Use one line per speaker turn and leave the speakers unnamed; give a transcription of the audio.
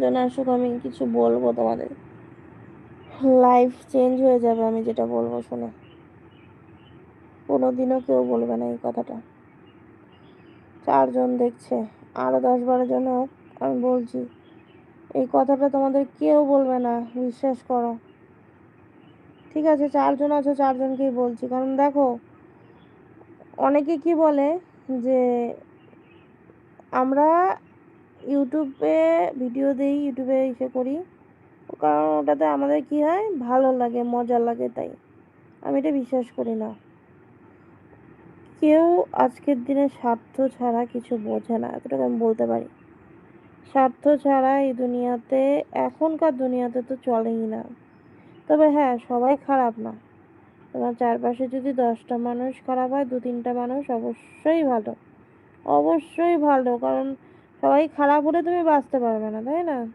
জন আসুক, আমি কিছু বলবো তোমাদের, লাইফ চেঞ্জ হয়ে যাবে আমি যেটা বলবো শুনে। কোনোদিনও কেউ বলবে না এই কথাটা। 4 জন দেখছে, আরো 10-12 জন হোক, আমি বলছি এই কথাটা তোমাদের কেউ বলবে না, বিশ্বাস করো। ঠিক আছে, 4 জন আছো, 4 জনকেই বলছি। কারণ দেখো, অনেকে কি বলে যে আমরা ইউটিউবে ভিডিও দিই, ইউটিউবে ইসে করি, কারণ ওটাতে আমাদের কি হয়, ভালো লাগে, মজা লাগে, তাই। আমি এটা বিশ্বাস করি না। কেউ আজকের দিনে স্বার্থ ছাড়া কিছু বোঝে না, এতটুকু আমি বলতে পারি। স্বার্থ ছাড়া এই দুনিয়াতে, এখনকার দুনিয়াতে তো চলেই না। তবে হ্যাঁ, সবাই খারাপ না। তোমার চারপাশে যদি 10টা মানুষ খারাপ হয়, 2-3টা মানুষ অবশ্যই ভালো, অবশ্যই ভালো। কারণ সবাই খারাপ হলে তুমি বাঁচতে পারবে না, তাই না?